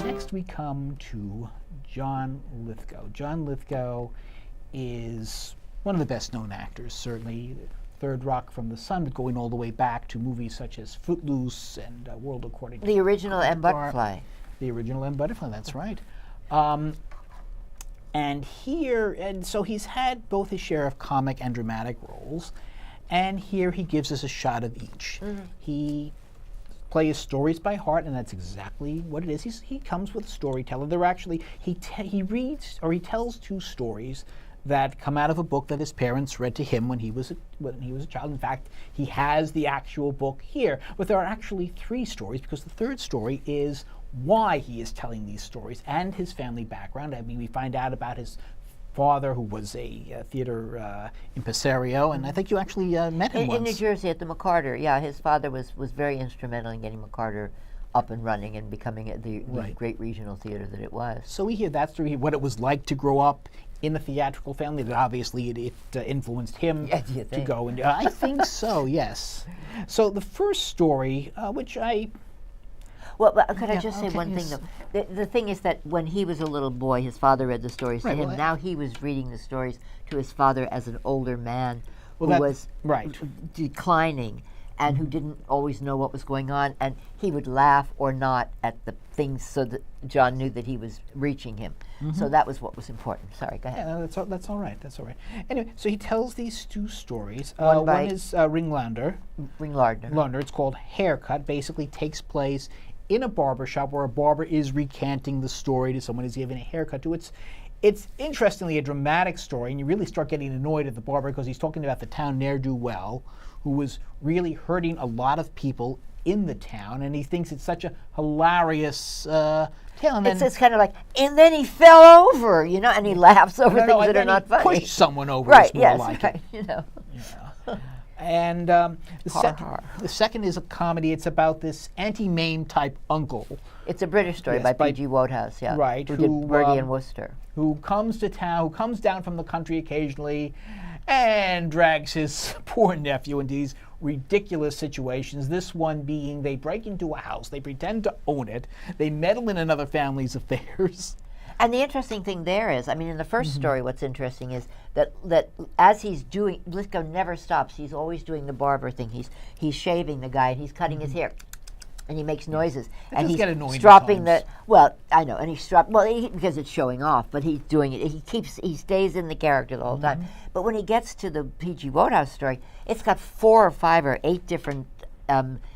Next we come to John Lithgow. John Lithgow is one of the best known actors, certainly. Third Rock from the Sun, but going all the way back to movies such as Footloose and World According to The original M. Butterfly. The original M. Butterfly, that's right. And so he's had both his share of comic and dramatic roles, and here he gives us a shot of each. Mm-hmm. He plays stories by heart, and that's exactly what it is. He comes with a storyteller. They're actually, he reads, or he tells two stories that come out of a book that his parents read to him when he was a child. In fact, he has the actual book here, but there are actually three stories, because the third story is why he is telling these stories and his family background. I mean, we find out about his father, who was a theater impresario, and I think you actually met him once. In New Jersey at the McCarter. Yeah, his father was very instrumental in getting McCarter up and running and becoming the great regional theater that it was. So we hear that story, what it was like to grow up in a theatrical family, that obviously it influenced him to go. And I think so, yes. So the first story, which I... Well, but could I just say one thing, though? The thing is that when he was a little boy, his father read the stories to him. Well, now he was reading the stories to his father as an older man who was declining and who didn't always know what was going on, and he would laugh or not at the things so that John knew that he was reaching him. Mm-hmm. So that was what was important. Sorry, go ahead. Yeah, that's all right. That's all right. Anyway, so he tells these two stories. One is Ringlander. It's called Haircut. Basically takes place in a barber shop where a barber is recanting the story to someone he's giving a haircut to. It's interestingly a dramatic story, and you really start getting annoyed at the barber because he's talking about the town ne'er-do-well, who was really hurting a lot of people in the town, and he thinks it's such a hilarious tale. And it's kind of like, and then he fell over, and he laughs over things that are not funny. Pushed someone over. Right? Yes. Like right. And the second is a comedy. It's about this Auntie Mame type uncle. It's a British story by P.G. Wodehouse, yeah. Right. Who did Bertie and Wooster. Who comes to town, who comes down from the country occasionally, and drags his poor nephew into these ridiculous situations. This one being they break into a house, they pretend to own it, they meddle in another family's affairs. And the interesting thing there is, I mean, in the first story, what's interesting is that as he's doing, Lithgow never stops. He's always doing the barber thing. He's shaving the guy, and he's cutting his hair, and he makes noises. And he's stropping the. Well, I know, and he's because it's showing off. But he's doing it. He stays in the character the whole time. But when he gets to the P.G. Wodehouse story, it's got 4 or 5 or 8 different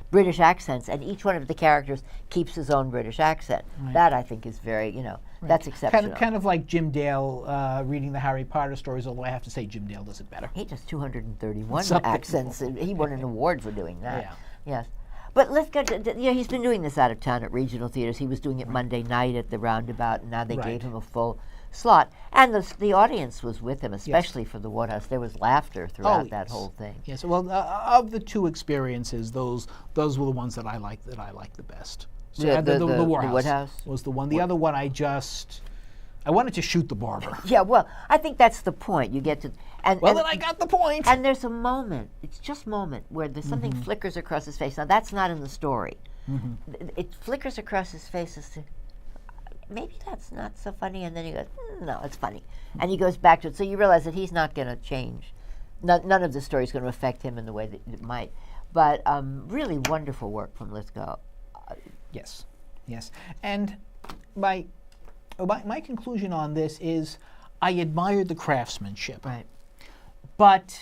British accents, and each one of the characters keeps his own British accent. Right. That I think is very, that's exceptional. Kind of like Jim Dale reading the Harry Potter stories, although I have to say Jim Dale does it better. He does 231 accents, and he won an award for doing that. Yeah. Yes. But Lithgow, he's been doing this out of town at regional theaters. He was doing it Monday night at the Roundabout, and now they gave him a full slot. And the audience was with him, especially for the Wodehouse. There was laughter throughout that whole thing. Yes. Well, of the two experiences, those were the ones that I liked the best. So the Wodehouse was the one. The other one I wanted to shoot the barber. Yeah, well, I think that's the point. You get to... then I got the point. And there's a moment, it's just a moment, where there's something flickers across his face. Now, that's not in the story. It flickers across his face as to, maybe that's not so funny, and then he goes, no, it's funny. And he goes back to it. So you realize that he's not going to change. None of the story is going to affect him in the way that it might. But really wonderful work from Lithgow. Yes. And my conclusion on this is I admired the craftsmanship. Right. But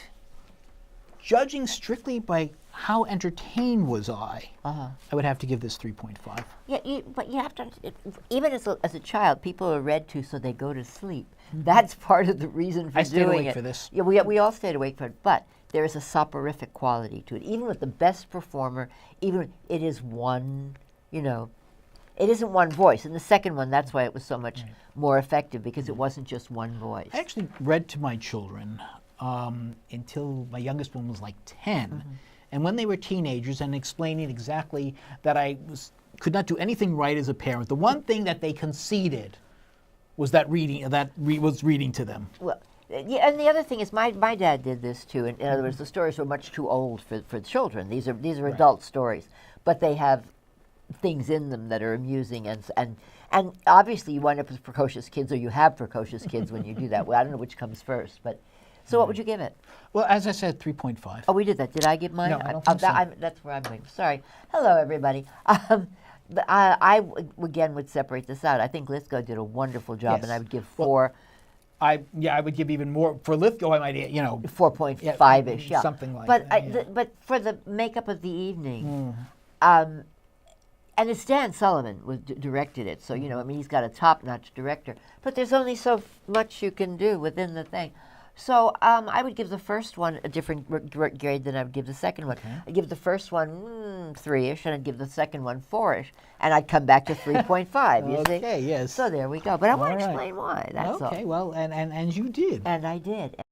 judging strictly by how entertained was I would have to give this 3.5. Yeah, but you have to, even as a child, people are read to so they go to sleep. That's part of the reason for doing it. I stayed awake for this. Yeah, we all stayed awake for it, but there is a soporific quality to it. Even with the best performer, even it is one, it isn't one voice. In the second one, that's why it was so much more effective, because it wasn't just one voice. I actually read to my children until my youngest one was like 10. And when they were teenagers and explaining exactly that I could not do anything right as a parent, the one thing that they conceded was that reading was reading to them. Well, yeah, and the other thing is, my dad did this too. In other words, the stories were much too old for children. These are adult stories, but they have things in them that are amusing and obviously you wind up with precocious kids, or you have precocious kids when you do that. Well, I don't know which comes first, but so what would you give it? Well, as I said, 3.5. Oh, we did that. Did I give mine? No, I don't think so. That's where I'm going. Sorry. Hello, everybody. Again would separate this out. I think Lithgow did a wonderful job, Yes. and I would give Well, 4. I would give even more for Lithgow. I might 4.5-ish, yeah. something like but that. Yeah. But for the makeup of the evening, Mm. and it's Dan Sullivan was directed it, so I mean he's got a top-notch director. But there's only so much you can do within the thing. So I would give the first one a different grade than I would give the second one. Okay. I'd give the first one 3-ish, and I'd give the second one 4-ish, and I'd come back to 3.5. You see? Okay, yes. So there we go. But I want All to right. explain why. That's all. Okay, well, and you did. And I did.